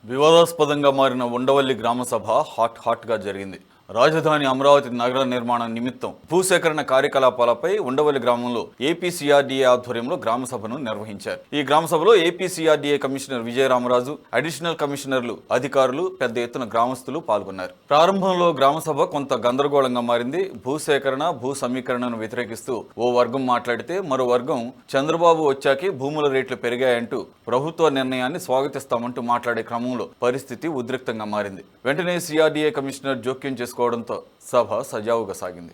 వివాదాస్పదంగా మారిన ఉండవల్లి గ్రామ సభ హాట్ గా జరిగింది. రాజధాని అమరావతి నగర నిర్మాణం నిమిత్తం భూసేకరణ కార్యకలాపాలపై ఉండవల్లి గ్రామంలో ఏపీసీఆర్డీఏ ఆధ్వర్యంలో గ్రామ సభను నిర్వహించారు. ఈ గ్రామ సభలో ఏపీసీఆర్డీఏ కమిషనర్ విజయరామరాజు, అడిషనల్ కమిషనర్లు, అధికారులు, పెద్ద ఎత్తున గ్రామస్తులు పాల్గొన్నారు. ప్రారంభంలో గ్రామ సభ కొంత గందరగోళంగా మారింది. భూసేకరణ, భూ సమీకరణను వ్యతిరేకిస్తూ ఓ వర్గం మాట్లాడితే మరో వర్గం చంద్రబాబు వచ్చాకే భూముల రేట్లు పెరిగాయంటూ ప్రభుత్వ నిర్ణయాన్ని స్వాగతిస్తామంటూ మాట్లాడే క్రమంలో పరిస్థితి ఉద్రిక్తంగా మారింది. వెంటనే సిఆర్డీఏ కమిషనర్ జోక్యం చేసుకోవడంతో సభ సజావుగా సాగింది.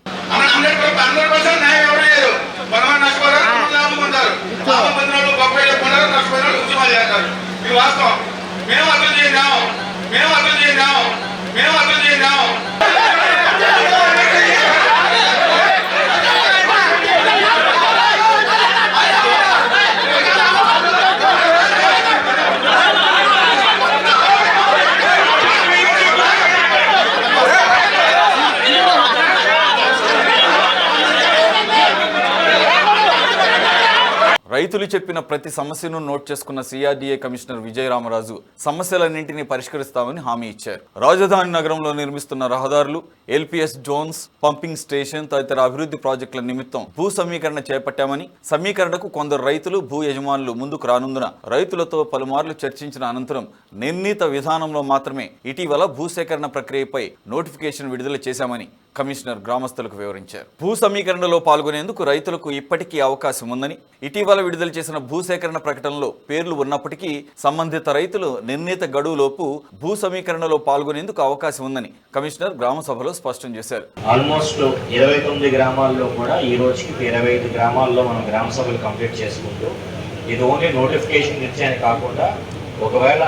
రైతులు చెప్పిన ప్రతి సమస్యను నోట్ చేసుకున్న సిఆర్డీఏ కమిషనర్ విజయరామరాజు సమస్యలన్నింటినీ పరిష్కరిస్తామని హామీ ఇచ్చారు. రాజధాని నగరంలో నిర్మిస్తున్న రహదారులు, ఎల్పీఎస్ జోన్స్, పంపింగ్ స్టేషన్ తదితర అభివృద్ధి ప్రాజెక్టుల నిమిత్తం భూ సమీకరణ చేపట్టామని, సమీకరణకు కొందరు రైతులు, భూ యజమానులు ముందుకు రానుందున రైతులతో పలుమార్లు చర్చించిన అనంతరం నిర్ణీత విధానంలో మాత్రమే ఇటీవల భూసేకరణ ప్రక్రియపై నోటిఫికేషన్ విడుదల చేశామని కమిషనర్ గ్రామస్తులకు వివరించారు. భూ సమీకరణలో పాల్గొనేందుకు రైతులకు ఇప్పటికీ అవకాశం ఉందని, ఇటీవల విడుదల చేసిన భూసేకరణ ప్రకటనలో పేర్లు ఉన్నప్పటికీ సంబంధిత రైతులు నిర్ణీత గడువులోపు భూ సమీకరణలో పాల్గొనేందుకు అవకాశం ఉందని కమిషనర్ గ్రామ సభలో స్పష్టం చేశారు. ఆల్మోస్ట్ 29 గ్రామాల్లో కూడా ఈ రోజుకి 25 గ్రామాల్లో మనం గ్రామ సభలు కంప్లీట్ చేసుకుంటూ, ఇది ఓన్లీ నోటిఫికేషన్ ఇచ్చాయని కాకుండా ఒకవేళ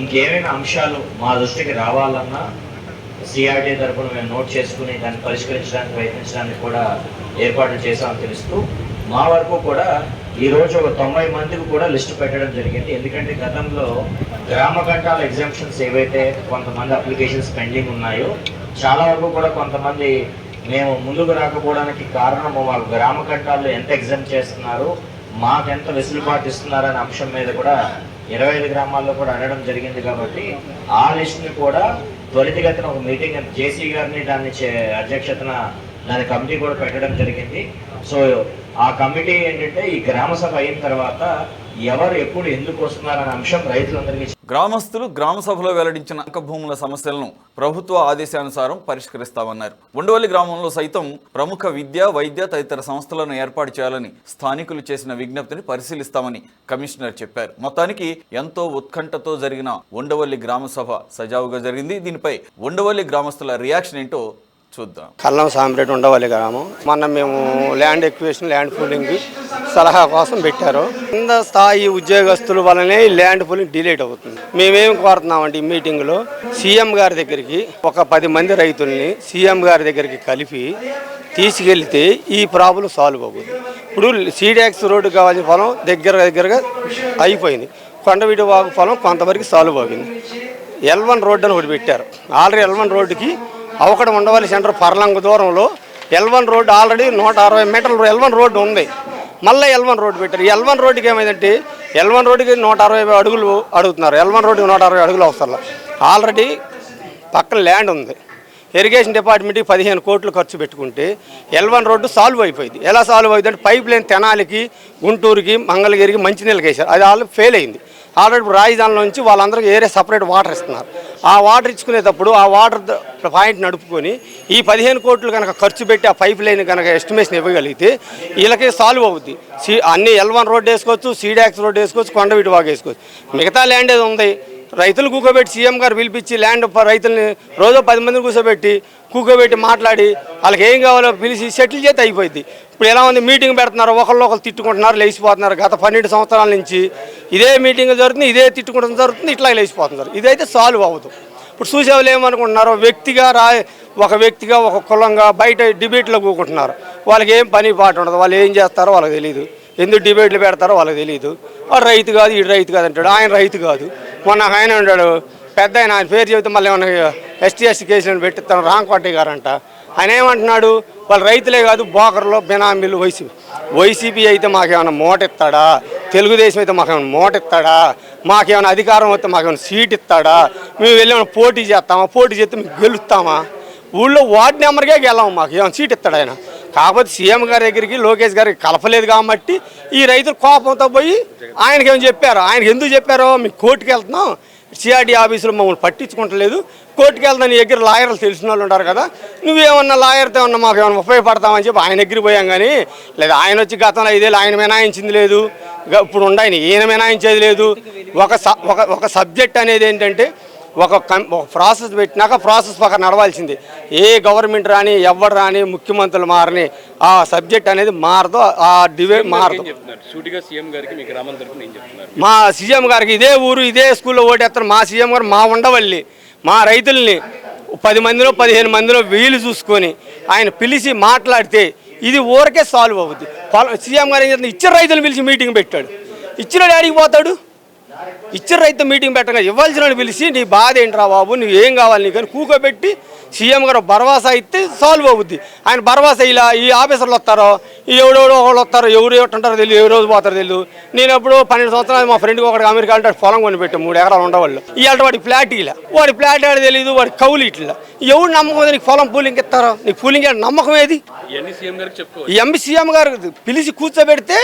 ఇంకేమైనా అంశాలు మా దృష్టికి రావాలన్నా సిఆర్డీ తరఫున మేము నోట్ చేసుకుని దాన్ని పరిష్కరించడానికి ప్రయత్నించడానికి కూడా ఏర్పాట్లు చేశామని తెలుస్తూ, మా వరకు కూడా ఈరోజు ఒక 90 మందికి కూడా లిస్టు పెట్టడం జరిగింది. ఎందుకంటే గతంలో గ్రామ కంటాల ఎగ్జామ్షన్స్ ఏవైతే కొంతమంది అప్లికేషన్స్ పెండింగ్ ఉన్నాయో చాలా వరకు కూడా కొంతమంది మేము ముందుకు రాకపోవడానికి కారణము మాకు గ్రామ కంటాల్లో ఎంత ఎగ్జామ్ చేస్తున్నారు, మాకెంత వెసులుబాటు ఇస్తున్నారు అనే అంశం మీద కూడా 25 గ్రామాల్లో కూడా అడగడం జరిగింది. కాబట్టి ఆ లిస్టుని కూడా త్వరితగతిన ఒక మీటింగ్ జేసీ గారిని దాన్ని అధ్యక్షతన దాని కమిటీ కూడా పెట్టడం జరిగింది. సో ఆ కమిటీ ఏంటంటే ఈ గ్రామ సభ అయిన తర్వాత ఎవరు ఎప్పుడు ఎందుకు వస్తున్నారనే అంశం రైతులందరికీ గ్రామస్తులు గ్రామ సభలో వెల్లడించిన అంక భూముల సమస్యలను ప్రభుత్వ ఆదేశానుసారం పరిష్కరిస్తామన్నారు. ఉండవల్లి గ్రామంలో సైతం ప్రముఖ విద్య, వైద్య తదితర సంస్థలను ఏర్పాటు చేయాలని స్థానికులు చేసిన విజ్ఞప్తిని పరిశీలిస్తామని కమిషనర్ చెప్పారు. మొత్తానికి ఎంతో ఉత్కంఠతో జరిగిన ఉండవల్లి గ్రామ సభ సజావుగా జరిగింది. దీనిపై ఉండవల్లి గ్రామస్తుల రియాక్షన్ ఏంటో చూద్దాం. కల్లం సాంబ్రేట్ ఉండవల్లి గ్రామం. మొన్న మేము ల్యాండ్ ఎక్విజిషన్, ల్యాండ్ పూలింగ్ సలహా కోసం పెట్టారు. కింద స్థాయి ఉద్యోగస్తుల వల్లనే ల్యాండ్ పూలింగ్ డిలేట్ అవుతుంది. మేమేం కోరుతున్నామంటే ఈ మీటింగ్లో సీఎం గారి దగ్గరికి ఒక 10 మంది రైతుల్ని సీఎం గారి దగ్గరికి కలిపి తీసుకెళ్తే ఈ ప్రాబ్లం సాల్వ్ అవుతుంది. ఇప్పుడు సీడాక్స్ రోడ్డు కావాల్సిన పొలం దగ్గరగా అయిపోయింది. కొండవీటి వాగు పొలం కొంతవరకు సాల్వ్ అయింది. L1 రోడ్డు అని ఒకటి పెట్టారు. ఆల్రెడీ L1 రోడ్డుకి అవకడ ఉండవల్లి సెంటర్ పర్లంగ దూరంలో L1 రోడ్డు ఆల్రెడీ 160 మీటర్ల L1 రోడ్డు ఉంది. మళ్ళీ L1 రోడ్డు పెట్టారు. ఈ L1 రోడ్డుకి ఏమైందంటే L1 రోడ్డుకి 160 అడుగులు అడుగుతున్నారు. L1 రోడ్డుకి 160 అడుగులు అవసరం. ఆల్రెడీ పక్కన ల్యాండ్ ఉంది. ఇరిగేషన్ డిపార్ట్మెంట్కి 15 కోట్లు ఖర్చు పెట్టుకుంటే L1 రోడ్డు సాల్వ్ అయిపోయింది. ఎలా సాల్వ్ అవుతుంది అంటే పైప్ లైన్ తెనాలికి, గుంటూరుకి, మంగళగిరికి మంచినీళ్ళకి వేశారు. అది ఆల్రెడీ ఫెయిల్ అయింది. ఆల్రెడీ రాజధానిలో నుంచి వాళ్ళందరికీ ఏరే సపరేట్ వాటర్ ఇస్తున్నారు. ఆ వాటర్ ఇచ్చుకునేటప్పుడు ఆ వాటర్ పాయింట్ నడుపుకొని ఈ 15 కోట్లు కనుక ఖర్చు పెట్టి ఆ పైప్ లైన్ కనుక ఎస్టిమేషన్ ఇవ్వగలిగితే వీళ్ళకి సాల్వ్ అవుద్ది. అన్ని L1 రోడ్డు వేసుకోవచ్చు, సీడాక్స్ రోడ్డు వేసుకోవచ్చు, కొండవీటి వాగు వేసుకోవచ్చు. మిగతా ల్యాండ్ ఏది ఉంది రైతులు కూకోబెట్టి సీఎం గారు పిలిపించి ల్యాండ్ రైతుల్ని రోజు 10 మందిని కూర్చోబెట్టి కూకోబెట్టి మాట్లాడి వాళ్ళకి ఏం కావాలో పిలిచి సెటిల్ చేస్తే అయిపోయింది. ఇప్పుడు ఎలా ఉంది, మీటింగ్ పెడుతున్నారు, ఒకళ్ళు తిట్టుకుంటున్నారు, లేచిపోతున్నారు. గత 12 సంవత్సరాల నుంచి ఇదే మీటింగ్ జరుగుతుంది, ఇదే తిట్టుకుంటం జరుగుతుంది, ఇట్లా లేచిపోతున్నారు. ఇదైతే సాల్వ్ అవుతుంది. ఇప్పుడు చూసేవాళ్ళు ఏమనుకుంటున్నారు, ఒక వ్యక్తిగా ఒక కులంగా బయట డిబేట్లో కూకుంటున్నారు. వాళ్ళకి ఏం పని పాట ఉండదు, వాళ్ళు ఏం చేస్తారో వాళ్ళకి తెలియదు, ఎందుకు డిబేట్లు పెడతారో వాళ్ళకి తెలియదు. వాడు రైతు కాదు, ఈడు రైతు కాదు అంటాడు. ఆయన రైతు కాదు. మొన్న ఆయన ఉంటాడు పెద్ద ఆయన పేరు చెబితే మళ్ళీ ఏమన్నా ST కేసులను పెట్టిస్తాను రాంకోటి గారంట. ఆయన ఏమంటున్నాడు, వాళ్ళు రైతులే కాదు బోకర్లో బినామీలు వైసీపీ అయితే మాకేమైనా మూట ఇస్తాడా, తెలుగుదేశం అయితే మాకేమైనా మూట ఇస్తాడా, మాకేమైనా అధికారం వస్తే మాకేమైనా సీట్ ఇస్తాడా, మేము వెళ్ళి పోటీ చేస్తామా, పోటీ చేస్తే మేము గెలుస్తామా, ఊళ్ళో వార్డు నెంబర్కే గెలము, మాకు ఏమైనా సీట్ ఇస్తాడు ఆయన. కాకపోతే సీఎం గారి దగ్గరికి లోకేష్ గారికి కలపలేదు కాబట్టి ఈ రైతులు కోపంతో పోయి ఆయనకి ఏమైనా చెప్పారు. ఆయనకి ఎందుకు చెప్పారో, మేము కోర్టుకు వెళ్తున్నాం, సిఆర్డీ ఆఫీసులో మమ్మల్ని పట్టించుకుంటలేదు, కోర్టుకు వెళ్తాను, నీ దగ్గర లాయర్లు తెలిసిన వాళ్ళు ఉంటారు కదా, నువ్వేమన్నా లాయర్తో ఏమన్నా మాకు ఏమన్నా ఉపయోగపడతామని చెప్పి ఆయన దగ్గరికి పోయాం. కానీ లేదా ఆయన వచ్చి గతంలో 5 ఏళ్ళు ఆయన మినాయించింది లేదు, ఇప్పుడు ఉండాయని ఈయన మినాయించేది లేదు. ఒక సబ్జెక్ట్ అనేది ఏంటంటే ఒక ప్రాసెస్ పెట్టినాక ప్రాసెస్ పక్కన నడవాల్సింది. ఏ గవర్నమెంట్ రాని ఎవరు రాని ముఖ్యమంత్రులు మారని ఆ సబ్జెక్ట్ అనేది మారదు, ఆ డిబేట్ మారదు. మా సీఎం గారికి ఇదే ఊరు ఇదే స్కూల్లో ఓటేస్తారు. మా సీఎం గారు మా ఉండవల్లి మా రైతుల్ని 10 మందిలో 15 మందిలో వీలు చూసుకొని ఆయన పిలిచి మాట్లాడితే ఇది ఊరికే సాల్వ్ అవుద్ది. సీఎం గారు ఏం చేస్తున్నారు, ఇచ్చిన రైతులను పిలిచి మీటింగ్ పెట్టాడు. ఇచ్చిన డాడీకి పోతాడు, ఇచ్చిన రైతు మీటింగ్ పెట్టగా ఇవ్వాల్సిన పిలిచి నీ బాధ ఏంట్రా బాబు, నువ్వు ఏం కావాలి నీకు అని కూకోబెట్టి సీఎం గారు భరోసా అయితే సాల్వ్ అవుద్ది. ఆయన భరోసా ఇలా ఈ ఆఫీసర్లు వస్తారో ఎవడెవడో ఒకళ్ళు వస్తారో ఎవరు ఏమంటారో తెలియదు, ఏ రోజు పోతారో తెలియదు. నేను ఎప్పుడు 12 సంవత్సరాలు మా ఫ్రెండ్కి ఒకటి అమెరికా అంటే పొలం కొని పెట్టాం 3 ఎకరాలు ఉండవాళ్ళు. ఇవాళ వాడి ఫ్లాట్ ఇలా వాడి ఫ్లాట్ ఆడ తెలియదు, వాడి కౌలు ఇట్లా ఎవడు నమ్మకం నీకు పొలం పూలింగ్ ఇస్తారో, నీకు పూలింగ్ నమ్మకం ఏది? సీఎం గారు పిలిచి కూర్చోబెడితే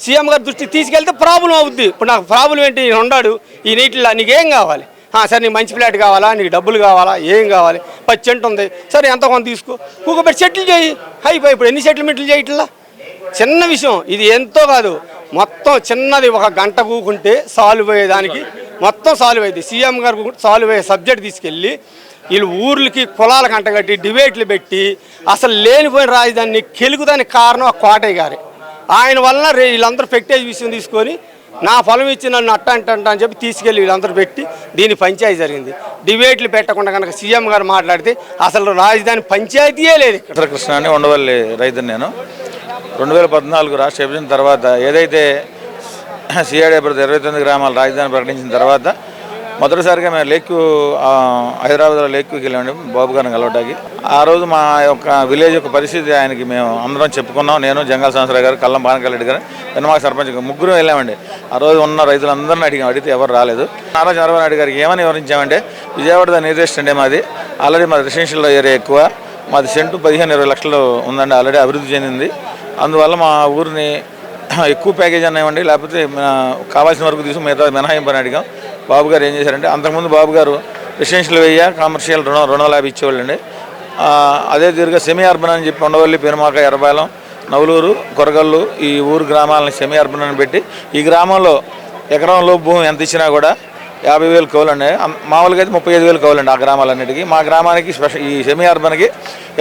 సీఎం గారి దృష్టికి తీసుకెళ్తే ప్రాబ్లం అవుద్ది. ఇప్పుడు నాకు ప్రాబ్లం ఏంటి, ఈయన ఉన్నాడు ఈ నీటిలో నీకేం కావాలి, సరే నీకు మంచి ఫ్లాట్ కావాలా, నీకు డబ్బులు కావాలా, ఏం కావాలి, 10 సెంట్ ఉంది, సరే ఎంత కొంత తీసుకో, కూకబెట్టి సెటిల్ చేయి. అయిపోయి ఇప్పుడు ఎన్ని సెటిల్మెంట్లు చేయట్లా, చిన్న విషయం ఇది, ఎంతో కాదు మొత్తం చిన్నది, 1 గంట కూకుంటే సాల్వ్ అయ్యేదానికి మొత్తం సాల్వ్ అయ్యింది. సీఎం గారు సాల్వ్ అయ్యే సబ్జెక్ట్ తీసుకెళ్ళి వీళ్ళు ఊర్లకి కులాలకు అంటగట్టి డిబేట్లు పెట్టి అసలు లేనిపోయిన రాజధానిని కెలుగుదానికి కారణం ఆ కోటయ్య గారే. ఆయన వలన వీళ్ళందరూ పెట్టేజ్ విషయం తీసుకొని నా పొలం ఇచ్చి నన్ను అట్ట అని చెప్పి తీసుకెళ్ళి వీళ్ళందరూ పెట్టి దీని పంచాయతీ జరిగింది. డిబేట్లు పెట్టకుండా కనుక సీఎం గారు మాట్లాడితే అసలు రాజధాని పంచాయతీయే లేదు. కృష్ణ అని ఉండవల్లి రైతు. నేను 2014 రాష్ట్ర విభజన తర్వాత ఏదైతే సిఆర్డీ 29 గ్రామాల రాజధాని ప్రకటించిన తర్వాత మొదటిసారిగా మేము లేక్యూ హైదరాబాద్లో లేక్యూకి వెళ్ళామండి బాబు గారిని కలవడానికి. ఆ రోజు మా యొక్క విలేజ్ యొక్క పరిస్థితి ఆయనకి మేము అందరం చెప్పుకున్నాం. నేను జంగాల సంవత్సరావు గారు, కల్లం బానకరెడ్డి గారు, వెనమాక సర్పంచ్ ముగ్గురు వెళ్ళామండి. ఆ రోజు ఉన్న రైతులందరినీ అడిగితే ఎవరు రాలేదు. నారా చంద్రబాబు నాయుడు గారికి ఏమని వివరించామంటే, విజయవాడ నియరెస్ట్ అండి మాది, ఆల్రెడీ మాది రెసిడెన్షియల్ ఏరియా ఎక్కువ, మాది సెంటు 15-20 లక్షలు ఉందండి, ఆల్రెడీ అభివృద్ధి చెందింది. అందువల్ల మా ఊరిని ఎక్కువ ప్యాకేజ్ అన్నామండి, లేకపోతే కావాల్సిన వరకు తీసుకుని మిగతా మినహాయింపు అని అడిగాం. బాబు గారు ఏం చేశారంటే, అంతకుముందు బాబు గారు రెసిడెన్షియల్ వెయ్యి, కమర్షియల్ 250 ఇచ్చేవాళ్ళండి. అదే తీరుగా సెమీ అర్బన్ అని చెప్పి ఉండవల్లి, పెనుమాక, ఎర్రబాలెం, నవలూరు, కొరగల్లు ఈ ఊరు గ్రామాలని సెమీ అర్బన్ అని పెట్టి, ఈ గ్రామంలో ఎకరంలో భూమి ఎంత ఇచ్చినా కూడా 50,000 కౌలండి. మామూలుగా అయితే 35,000 కౌలండి ఆ గ్రామాలన్నిటికీ. మా గ్రామానికి ఈ సెమీ అర్బన్కి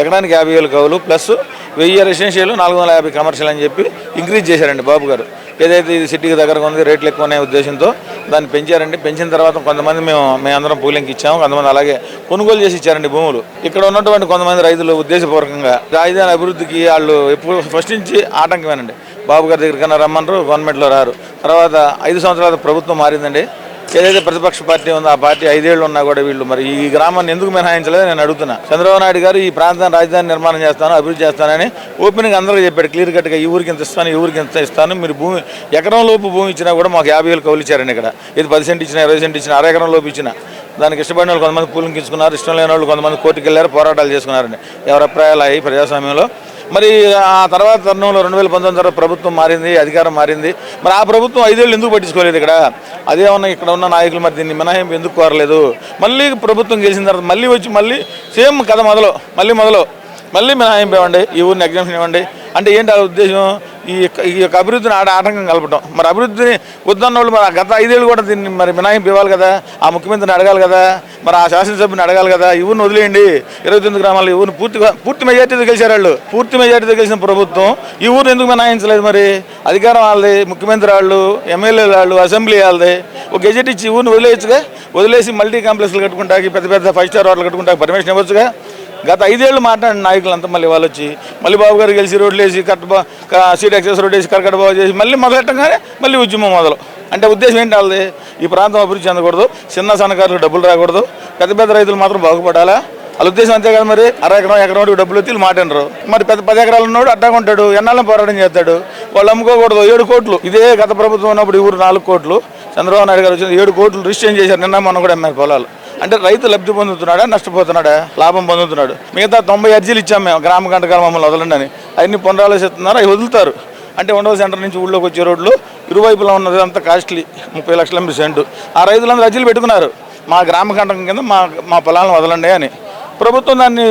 ఎకరానికి 50,000 కౌలు ప్లస్ 1000 రెసిడెన్షియల్, 450 కమర్షియల్ అని చెప్పి ఇంక్రీజ్ చేశారండి బాబు గారు. ఏదైతే ఇది సిటీకి దగ్గరగా ఉంది, రేట్లు ఎక్కువ అనే ఉద్దేశంతో దాన్ని పెంచారండి. పెంచిన తర్వాత కొంతమంది మేమందరం పూలింగ్కి ఇచ్చాము, కొంతమంది అలాగే కొనుగోలు చేసి ఇచ్చారండి భూములు. ఇక్కడ ఉన్నటువంటి కొంతమంది రైతులు ఉద్దేశపూర్వకంగా రాజధాని అభివృద్ధికి వాళ్ళు ఎప్పుడు ఫస్ట్ నుంచి ఆటంకమేనండి. బాబు గారి దగ్గర కన్నా రమ్మన్నారు, గవర్నమెంట్లో రారు. తర్వాత 5 సంవత్సరాల ప్రభుత్వం మారిందండి. ఏదైతే ప్రతిపక్ష పార్టీ ఉందో ఆ పార్టీ 5 ఏళ్ళు ఉన్నా కూడా వీళ్ళు మరి ఈ గ్రామాన్ని ఎందుకు మినహాయించలేదు నేను అడుగుతున్నా. చంద్రబాబు నాయుడు గారు ఈ ప్రాంతాన్ని రాజధాని నిర్మాణం చేస్తాను, అభివృద్ధి చేస్తానని ఓపెనింగ్ అందరికీ చెప్పాడు క్లియర్ కట్గా. ఈ ఊరికి ఇంత ఇస్తాను, ఈ ఊరికి ఇంత ఇస్తాను, మీరు భూమి ఎకరం లోపు భూమి ఇచ్చినా కూడా మాకు 50,000 కౌలు ఇచ్చారండి. ఇక్కడ ఇది 10 సెంట్ ఇచ్చినా, 20 సెంట్ ఇచ్చినా, 1/2 ఎకరం లోపు ఇచ్చినా దానికి ఇష్టపడిన వాళ్ళు కొంతమంది పూలింగ్ ఇచ్చుకున్నారు, ఇష్టం లేని వాళ్ళు కొంతమంది కోర్టుకు వెళ్ళారు, పోరాటాలు చేసుకున్నారండి. ఎవరి అభిప్రాయాలు అయ్యి ప్రజాస్వామ్యంలో. మరి ఆ తర్వాత తరుణంలో 2019 తర్వాత ప్రభుత్వం మారింది, అధికారం మారింది. మరి ఆ ప్రభుత్వం 5 ఏళ్ళు ఎందుకు పట్టించుకోలేదు? ఇక్కడ అదేమన్నా ఇక్కడ ఉన్న నాయకులు మరి దీన్ని మినహాయింపు ఎందుకు కోరలేదు? మళ్ళీ ప్రభుత్వం గెలిచిన తర్వాత మళ్ళీ వచ్చి మళ్ళీ సేమ్ కథ మళ్ళీ మినహాయింపు ఇవ్వండి, ఈ ఊరిని ఎగ్జామ్షన్ ఇవ్వండి అంటే ఏంటి ఆ ఉద్దేశం? ఈ యొక్క అభివృద్ధిని ఆటంకం కలపడం. మరి అభివృద్ధిని వద్దన్న వాళ్ళు మరి గత 5 ఏళ్ళు కూడా దీన్ని మరి మినహాయింపు ఇవ్వాలి కదా, ఆ ముఖ్యమంత్రిని అడగాలి కదా, మరి ఆ శాసనసభ్యుని అడగాలి కదా. ఈ ఊరిని వదిలేయండి, 29 గ్రామాలు ఈ ఊరిని పూర్తి మెజార్టీతో గెలిచారు వాళ్ళు. పూర్తి మెజార్టీతో గెలిచిన ప్రభుత్వం ఈ ఊరిని ఎందుకు మినహాయించలేదు? మరి అధికారం వాళ్ళది, ముఖ్యమంత్రి వాళ్ళు, ఎమ్మెల్యేలు వాళ్ళు, అసెంబ్లీ వాళ్ళది. ఒక గెజెట్ ఇచ్చి ఊరిని వదిలేయచ్చుగా, వదిలేసి మల్టీ కాంప్లెక్స్లు కట్టుకుంటాకి, పెద్ద 5 స్టార్ హోటల్ కట్టుకుంటాకి పర్మిషన్ ఇవ్వచ్చుగా. గత 5 ఏళ్ళు మాట్లాడిన నాయకులంతా మళ్ళీ వాళ్ళు వచ్చి మళ్ళీ బాబు గారు గెలిచి రోడ్లు వేసి సీట్ ఎక్సెస్ రోడ్ వేసి కరకట బాగు చేసి మళ్ళీ మొదలెట్టగానే మళ్ళీ ఉద్యమం మొదలు. అంటే ఉద్దేశం ఏంటి వాళ్ళది? ఈ ప్రాంతం అభివృద్ధి చెందకూడదు, చిన్న సన్నకారులకు డబ్బులు రాకూడదు, పెద్ద రైతులు మాత్రం బాగుపడాలా, వాళ్ళ ఉద్దేశం అంతే కదా. మరి ఎకరం డబ్బులు వచ్చి మాటినరు. మరి పెద్ద 10 ఎకరాలు ఉన్నాడు అడ్డా ఉంటాడు, ఎన్నాళ్ళని పోరాటం చేస్తాడు. వాళ్ళు అమ్ముకోకూడదు. 7 కోట్లు ఇదే గత ప్రభుత్వం ఉన్నప్పుడు ఈ ఊరు 4 కోట్లు, చంద్రబాబు నాయుడు గారు వచ్చిన 7 కోట్లు రిజిస్ట్రేషన్ చేశారు. నిన్న మొన్న కూడా అమ్మారు పొలాలు. అంటే రైతు లబ్ధి పొందుతున్నాడా, నష్టపోతున్నాడా, లాభం పొందుతున్నాడు. మిగతా 90 అర్జీలు ఇచ్చాం మేము, గ్రామ గంటకాలు మమ్మల్ని వదలండి అని. అవన్నీ పునరాలోచిస్తున్నారు, అవి వదులుతారు. అంటే ఉండవ సెంటర్ నుంచి ఊళ్ళోకి వచ్చే రోడ్లు ఇరువైపులా ఉన్నది అంతా కాస్ట్లీ, 30 లక్షల సెంటు. ఆ రైతులందరూ అర్జీలు పెట్టుకున్నారు, మా గ్రామ కంటకం కింద మా పొలాలను వదలండి అని. ప్రభుత్వం దాన్ని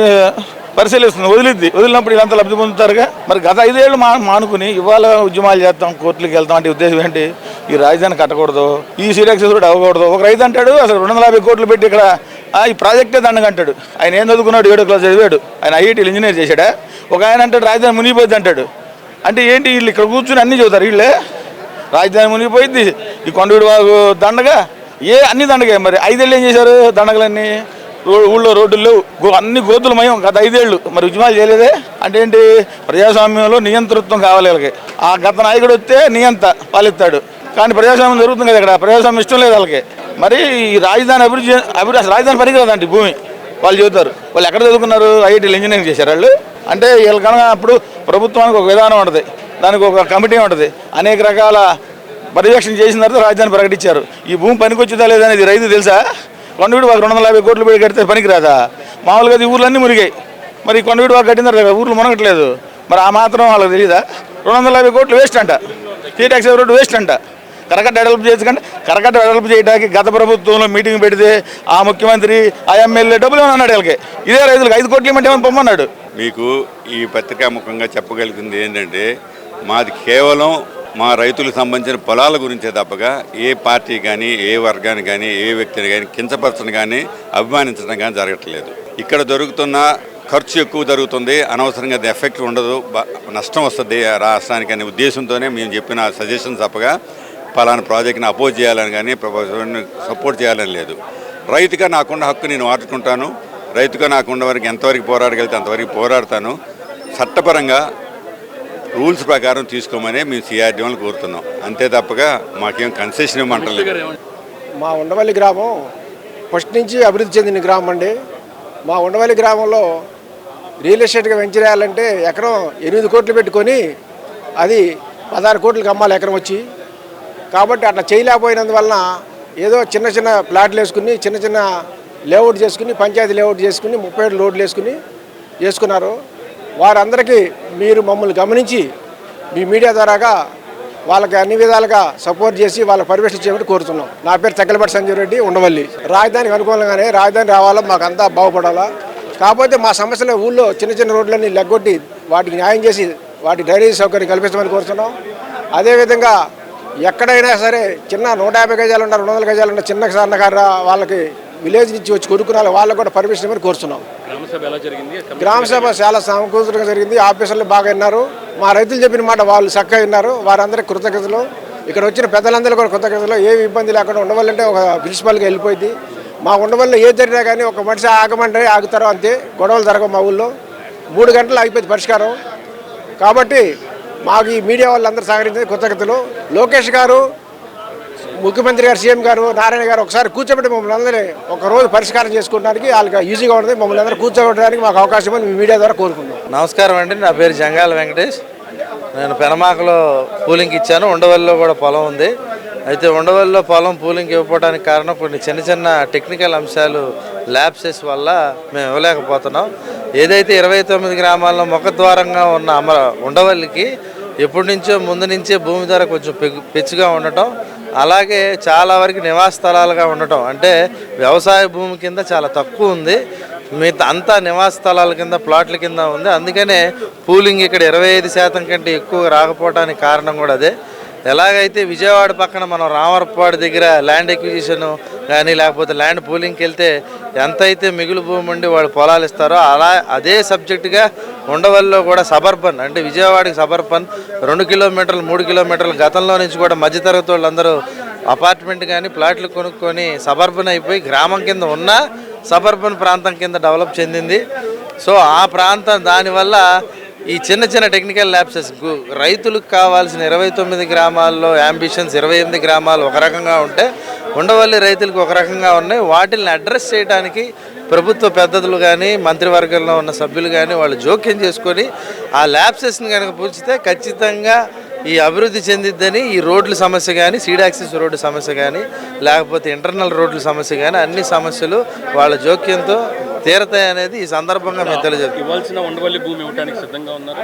పరిశీలిస్తుంది, వదిలినప్పుడు ఇదంతా లబ్ధి పొందుతారుగా. మరి గత 5 ఏళ్ళు మానుకుని ఇవాళ ఉద్యమాలు చేస్తాం, కోర్టులకు వెళ్తాం అంటే ఉద్దేశం ఏంటి? ఈ రాజధాని కట్టకూడదు, ఈ సీరియక్సెస్ కూడా అవ్వకూడదు. ఒక రైతు అంటాడు అసలు 250 కోట్లు పెట్టి ఇక్కడ ఈ ప్రాజెక్టే దండగా అంటాడు. ఆయన ఏం చదువుకున్నాడు? 7వ క్లాస్ చదివాడు. ఆయన ఐఐటీలు ఇంజనీర్ చేశాడా? ఒక ఆయన అంటాడు రాజధాని మునిగిపోద్ది అంటాడు. అంటే ఏంటి? వీళ్ళు ఇక్కడ కూర్చుని అన్నీ చదువుతారు. వీళ్ళే రాజధాని మునిగిపోయింది, ఈ కొండవీడు వాగు దండగా, అన్ని దండగా. మరి 5 ఏళ్ళు ఏం చేశారు? దండగలన్నీ ఊళ్ళో రోడ్లు లేవు, అన్ని గోతులమయం గత 5 ఏళ్ళు. మరి ఉద్యమాలు చేయలేదే అంటే ఏంటి? ప్రజాస్వామ్యంలో నియంతృత్వం కావాలి వాళ్ళకి. ఆ గత నాయకుడు వస్తే నియంత పాలిస్తాడు, కానీ ప్రజాస్వామ్యం జరుగుతుంది కదా ఇక్కడ. ప్రజాస్వామ్యం ఇష్టం లేదు వాళ్ళకి. మరి ఈ రాజధాని అభివృద్ధి రాజధాని పనికిరాదండి భూమి వాళ్ళు చెబుతారు. వాళ్ళు ఎక్కడ చదువుకున్నారు? ఐఐటీలు ఇంజనీరింగ్ చేశారు వాళ్ళు. అంటే వీళ్ళు కనుక అప్పుడు ప్రభుత్వానికి ఒక విధానం ఉంటుంది, దానికి ఒక కమిటీ ఉంటుంది, అనేక రకాల పర్యవేక్షణ చేసిన తర్వాత రాజధాని ప్రకటించారు. ఈ భూమి పనికొచ్చుదా లేదనేది రైతు తెలుసా? కొండవీడు వాకు 250 కోట్లు పెట్టి కడితే పనికిరాదా? మామూలుగా ఈ ఊర్లన్నీ మురిగాయి. మరి కొండవీడు వాకు కట్టిన తర్వాత ఊర్లు మునగట్లేదు. మరి ఆ మాత్రం వాళ్ళకి తెలియదా? 250 కోట్లు వేస్ట్ అంట, టీటాక్స్ రోడ్డు వేస్ట్ అంట. కరకట్ట డెవలప్ చేసుకుంటే కరకట్ట డెవలప్ చేయడానికి గత ప్రభుత్వంలో మీటింగ్ పెడితే ఆ ముఖ్యమంత్రి ఆ ఎమ్మెల్యే డబ్బులు ఏమని అన్నాడు వీళ్ళకి. ఇదే రైతులకు 5 కోట్లు ఇవ్వమంటే ఏమని పొమ్మన్నాడు. మీకు ఈ పత్రికాముఖంగా చెప్పగలిగింది ఏంటంటే, మాది కేవలం మా రైతులకు సంబంధించిన పొలాల గురించే తప్పగా ఏ పార్టీ కానీ, ఏ వర్గాన్ని కానీ, ఏ వ్యక్తిని కానీ కించపరచడం కానీ, అభిమానించడం కానీ జరగట్లేదు. ఇక్కడ దొరుకుతున్న ఖర్చు ఎక్కువ జరుగుతుంది, అనవసరంగా అది ఎఫెక్ట్ ఉండదు, నష్టం వస్తుంది రాష్ట్రానికి అనే ఉద్దేశంతోనే మేము చెప్పిన సజెషన్ తప్పగా పలానా ప్రాజెక్ట్ని అపోజ్ చేయాలని కానీ ప్రభుత్వాన్ని సపోర్ట్ చేయాలని లేదు. రైతుగా నాకున్న హక్కు నేను వాడుకుంటాను. రైతుగా నాకున్న వరకు ఎంతవరకు పోరాడగలిగితే అంతవరకు పోరాడతాను. చట్టపరంగా రూల్స్ ప్రకారం తీసుకోమని మేము సిఆర్డీఓని కోరుతున్నాం. అంతే తప్పగా మాకేం కన్సెషన్ ఇవ్వమంటలేదు. మా ఉండవల్లి గ్రామం ఫస్ట్ నుంచి అభివృద్ధి చెందిన గ్రామం అండి. మా ఉండవల్లి గ్రామంలో రియల్ ఎస్టేట్గా వెంచర్ చేయాలంటే ఎకరం 8 కోట్లు పెట్టుకొని అది 16 కోట్లకి అమ్మాలి ఎకరం వచ్చి. కాబట్టి అట్లా చేయలేకపోయినందువలన ఏదో చిన్న చిన్న ప్లాట్లు వేసుకుని, చిన్న చిన్న లేఅవుట్ చేసుకుని, పంచాయతీ లేఅవుట్ చేసుకుని 37 రోడ్లు చేసుకున్నారు. వారందరికీ మీరు మమ్మల్ని గమనించి మీ మీడియా ద్వారాగా వాళ్ళకి అన్ని విధాలుగా సపోర్ట్ చేసి వాళ్ళకి పర్మిషన్ చేయమని కోరుతున్నాం. నా పేరు చక్కలపాటి సంజీవ్ రెడ్డి, ఉండవల్లి. రాజధానికి అనుకూలంగానే రాజధాని రావాలా, మాకు అంతా బాగుపడాలా. కాకపోతే మా సమస్యలు ఊళ్ళో చిన్న చిన్న రోడ్లన్నీ లెగ్గొట్టి వాటికి న్యాయం చేసి వాటి డ్రైనేజ్ సౌకర్యం కల్పించమని కోరుతున్నాం. అదేవిధంగా ఎక్కడైనా సరే చిన్న 150 గజాలు ఉన్నారు, 200 గజాలు ఉన్న చిన్న సన్నకారు వాళ్ళకి విలేజ్ నుంచి వచ్చి కొనుక్కున్నారు, వాళ్ళకు కూడా పర్మిషన్ ఇవ్వని కోరుతున్నాం. గ్రామ సభ చాలా సమకూర్చంగా జరిగింది. ఆఫీసర్లు బాగా విన్నారు, మా రైతులు చెప్పిన మాట వాళ్ళు చక్కగా విన్నారు. వారందరికీ కృతజ్ఞతలు. ఇక్కడ వచ్చిన పెద్దలందరూ కూడా కృతజ్ఞతలు. ఏమి ఇబ్బంది లేకుండా ఉండవాలంటే ఒక ప్రిన్సిపల్గా వెళ్ళిపోయింది. మా ఉండవల్లో ఏ జరిగినా కానీ ఒక మనిషి ఆగమంటే ఆగుతారో అంతే, గొడవలు జరగవు. మా ఊళ్ళో 3 గంటలు ఆగిపోయింది పరిష్కారం. కాబట్టి మాకు ఈ మీడియా వాళ్ళందరూ సహకరించింది కృతజ్ఞతలు. లోకేష్ గారు, ముఖ్యమంత్రి గారు, సీఎం గారు, నారాయణ గారు ఒకసారి కూర్చోబెట్టి మమ్మల్ని అందరినీ ఒకరోజు పరిష్కారం చేసుకోవడానికి వాళ్ళకి ఈజీగా ఉంటుంది. మమ్మల్ని అందరూ కూర్చోబెట్టడానికి మాకు అవకాశం అని మీ మీడియా ద్వారా కోరుకుంటున్నాం. నమస్కారం అండి, నా పేరు జంగాల వెంకటేష్. నేను పెనమాకలో పూలింగ్ ఇచ్చాను. ఉండవల్లిలో కూడా పొలం ఉంది. అయితే ఉండవల్లిలో పొలం పూలింగ్ ఇవ్వడానికి కారణం కొన్ని చిన్న చిన్న టెక్నికల్ అంశాలు, ల్యాబ్సెస్ వల్ల మేము ఇవ్వలేకపోతున్నాం. ఏదైతే 29 గ్రామాల్లో ముఖద్వారంగా ఉన్న ఉండవల్లికి ఎప్పటి నుంచో ముందు నుంచే భూమి ధర కొంచెం పెచ్చుగా ఉండటం, అలాగే చాలా వరకు నివాస స్థలాలుగా ఉండటం, అంటే వ్యవసాయ భూమి కింద చాలా తక్కువ ఉంది, మిగతా అంతా నివాస స్థలాల కింద ప్లాట్ల కింద ఉంది. అందుకనే పూలింగ్ ఇక్కడ 25% కంటే ఎక్కువ రాకపోవడానికి కారణం కూడా అదే. ఎలాగైతే విజయవాడ పక్కన మనం రామవరపాడు దగ్గర ల్యాండ్ ఎక్విజిషన్ కానీ లేకపోతే ల్యాండ్ పూలింగ్కి వెళ్తే ఎంతైతే మిగులు భూమి ఉండి వాళ్ళు పొలాలు ఇస్తారో అదే సబ్జెక్టుగా ఉండవల్లిలో కూడా సబర్బన్, అంటే విజయవాడకి సబర్బన్ 2 కిలోమీటర్లు 3 కిలోమీటర్ల గతంలో నుంచి కూడా మధ్యతరగతి వాళ్ళందరూ అపార్ట్మెంట్ కానీ ప్లాట్లు కొనుక్కొని సబర్బన్ అయిపోయి గ్రామం కింద ఉన్న సబర్బన్ ప్రాంతం కింద డెవలప్ చెందింది. సో ఆ ప్రాంతం దానివల్ల ఈ చిన్న చిన్న టెక్నికల్ ల్యాబ్సెస్ రైతులకు కావాల్సిన 29 గ్రామాల్లో యాంబిషన్స్ 28 గ్రామాలు ఒక రకంగా ఉంటే ఉండవల్లి రైతులకు ఒక రకంగా ఉన్నాయి. వాటిని అడ్రస్ చేయడానికి ప్రభుత్వ పెద్దలు కానీ మంత్రివర్గంలో ఉన్న సభ్యులు కానీ వాళ్ళు జోక్యం చేసుకొని ఆ ల్యాబ్సెస్ని కనుక పూడ్చితే ఖచ్చితంగా ఈ అభివృద్ధి చెందిద్దని ఈ రోడ్ల సమస్య కానీ సీడ్ యాక్సిస్ రోడ్డు సమస్య కానీ లేకపోతే ఇంటర్నల్ రోడ్ల సమస్య కానీ అన్ని సమస్యలు వాళ్ళ జోక్యంతో తీరతాయనేది ఈ సందర్భంగా మేము తెలియజేస్తాం. ఇవ్వాల్సిన ఉండవల్లి భూమి ఇవ్వడానికి సిద్ధంగా ఉన్నారు.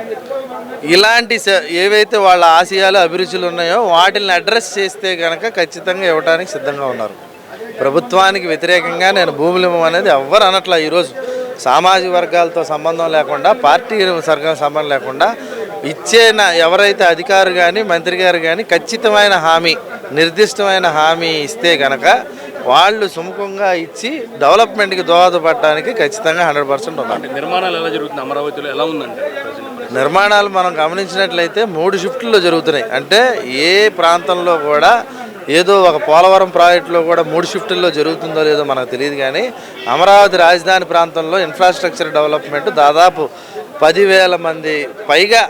ఇలాంటి ఏవైతే వాళ్ళ ఆశయాలు అభిరుచులు ఉన్నాయో వాటిని అడ్రస్ చేస్తే కనుక ఖచ్చితంగా ఇవ్వడానికి సిద్ధంగా ఉన్నారు. ప్రభుత్వానికి వ్యతిరేకంగా నేను భూములు ఇవ్వమనేది ఎవ్వరు అనట్లా. ఈరోజు సామాజిక వర్గాలతో సంబంధం లేకుండా పార్టీ సంబంధం లేకుండా ఎవరైతే అధికారు కానీ మంత్రి గారు కానీ ఖచ్చితమైన హామీ నిర్దిష్టమైన హామీ ఇస్తే కనుక వాళ్ళు సుముఖంగా ఇచ్చి డెవలప్మెంట్కి దోహదపడటానికి ఖచ్చితంగా 100% ఉన్నారు. నిర్మాణాలు ఎలా జరుగుతుంది అమరావతిలో, ఎలా ఉందండి నిర్మాణాలు మనం గమనించినట్లయితే 3 షిఫ్టుల్లో జరుగుతున్నాయి. అంటే ఏ ప్రాంతంలో కూడా ఏదో ఒక పోలవరం ప్రాజెక్టులో కూడా 3 షిఫ్టుల్లో జరుగుతుందో లేదో మనకు తెలియదు. కానీ అమరావతి రాజధాని ప్రాంతంలో ఇన్ఫ్రాస్ట్రక్చర్ డెవలప్మెంట్ దాదాపు 10,000 మంది పైగా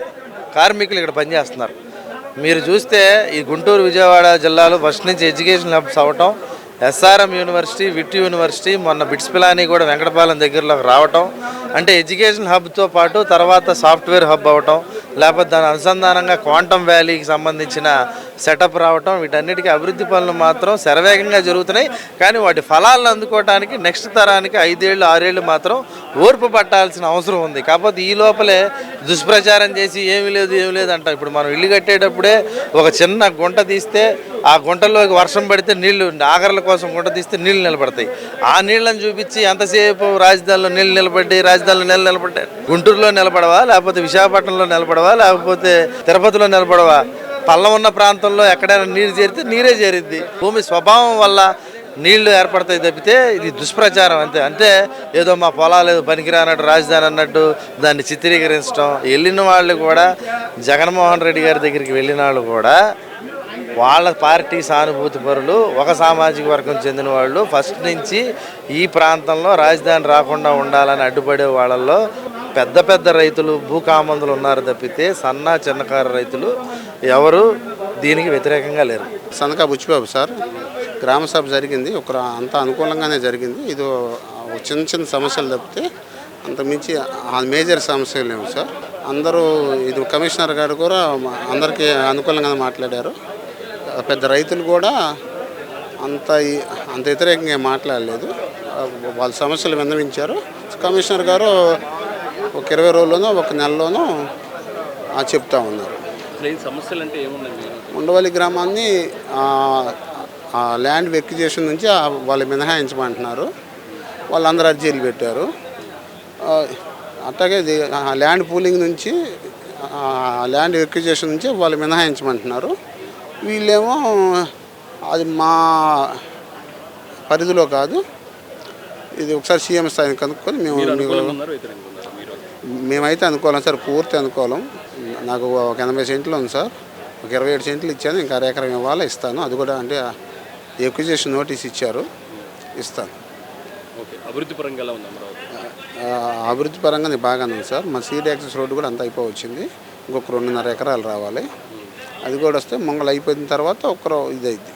కార్మికులు ఇక్కడ పనిచేస్తున్నారు. మీరు చూస్తే ఈ గుంటూరు విజయవాడ జిల్లాలో ఫస్ట్ నుంచి ఎడ్యుకేషన్ హబ్స్ అవ్వటం, ఎస్ఆర్ఎం యూనివర్సిటీ, విట్ యూనివర్సిటీ, మొన్న బిట్స్ పిలానీ కూడా వెంకటపాలెం దగ్గరలోకి రావటం, అంటే ఎడ్యుకేషన్ హబ్తో పాటు తర్వాత సాఫ్ట్వేర్ హబ్ అవ్వటం, లేకపోతే దాని అనుసంధానంగా క్వాంటమ్ వ్యాలీకి సంబంధించిన సెటప్ రావటం, వీటన్నిటికీ అభివృద్ధి పనులు మాత్రం శరవేగంగా జరుగుతున్నాయి. కానీ వాటి ఫలాలను అందుకోవడానికి నెక్స్ట్ తరానికి 5 ఏళ్ళు 6 ఏళ్ళు మాత్రం ఓర్పు పట్టాల్సిన అవసరం ఉంది. కాకపోతే ఈ లోపలే దుష్ప్రచారం చేసి ఏమీ లేదు అంట. ఇప్పుడు మనం ఇల్లు కట్టేటప్పుడే ఒక చిన్న గుంట తీస్తే ఆ గుంటలోకి వర్షం పడితే నీళ్లు ఆగర్ల కోసం గుంట తీస్తే నీళ్లు నిలబడతాయి. ఆ నీళ్ళని చూపించి ఎంతసేపు రాజధానిలో నీళ్ళు నిలబడ్డాయి, గుంటూరులో నిలబడవా, లేకపోతే విశాఖపట్నంలో నిలబడవా, లేకపోతే తిరుపతిలో నిలబడవా? పల్లం ఉన్న ప్రాంతంలో ఎక్కడైనా నీరు చేరితే నీరే చేరిద్ది. భూమి స్వభావం వల్ల నీళ్లు ఏర్పడతాయి తప్పితే ఇది దుష్ప్రచారం అంతే. అంటే ఏదో మా పొలాలు ఏదో పనికిరానట్టు రాజధాని అన్నట్టు దాన్ని చిత్రీకరించడం. వెళ్ళిన వాళ్ళు కూడా జగన్మోహన్ రెడ్డి గారి దగ్గరికి వెళ్ళిన వాళ్ళు కూడా వాళ్ళ పార్టీ సానుభూతి పరులు, ఒక సామాజిక వర్గం చెందిన వాళ్ళు ఫస్ట్ నుంచి ఈ ప్రాంతంలో రాజధాని రాకుండా ఉండాలని అడ్డుపడే వాళ్ళల్లో పెద్ద రైతులు భూకామందులు ఉన్నారు తప్పితే చిన్నకారు రైతులు ఎవరు దీనికి వ్యతిరేకంగా లేరు. సందకా బుచ్చిబాబు సార్, గ్రామ సభ జరిగింది, అంతా అనుకూలంగానే జరిగింది. ఇది చిన్న సమస్యలు తప్పితే అంతకుమించి మేజర్ సమస్యలు లేవు సార్. అందరూ ఇది కమిషనర్ గారు కూడా అందరికీ అనుకూలంగానే మాట్లాడారు. పెద్ద రైతులు కూడా అంత వ్యతిరేకంగా మాట్లాడలేదు. వాళ్ళ సమస్యలు విన్నవించారు. కమిషనర్ గారు ఒక 20 రోజుల్లోనో ఒక నెలలోనో చెప్తా ఉన్నారు. సమస్యలు అంటే ఏమున్నాయి? ఉండవల్లి గ్రామాన్ని ల్యాండ్ వెక్యుజేషన్ నుంచి వాళ్ళు మినహాయించమంటున్నారు. వాళ్ళందరూ అర్జీలు పెట్టారు. అట్లాగే ల్యాండ్ పూలింగ్ నుంచి ల్యాండ్ వెక్యుజేషన్ నుంచి వాళ్ళు మినహాయించమంటున్నారు. వీళ్ళేమో అది మా పరిధిలో కాదు, ఇది ఒకసారి సీఎం స్థాయిని కనుక్కొని మేమైతే అనుకోలేం సార్, పూర్తి అనుకోలేం. నాకు ఒక 80 సెంట్లు ఉంది సార్, ఒక 27 సెంట్లు ఇచ్చాను, ఇంకా ఎకరం ఇవ్వాలి, ఇస్తాను. అది కూడా అంటే ఎక్విజిషన్ నోటీస్ ఇచ్చారు, ఇస్తాను. అభివృద్ధి పరంగా ఎలా ఉంది అమరావతి? అభివృద్ధి పరంగా బాగానే ఉంది సార్. మా సీడ్ యాక్సెస్ రోడ్డు కూడా అంతా అయిపోవచ్చింది. ఇంకొక 2.5 ఎకరాలు రావాలి. అది కూడా వస్తే మంగళ అయిపోయిన తర్వాత ఇదైద్ది.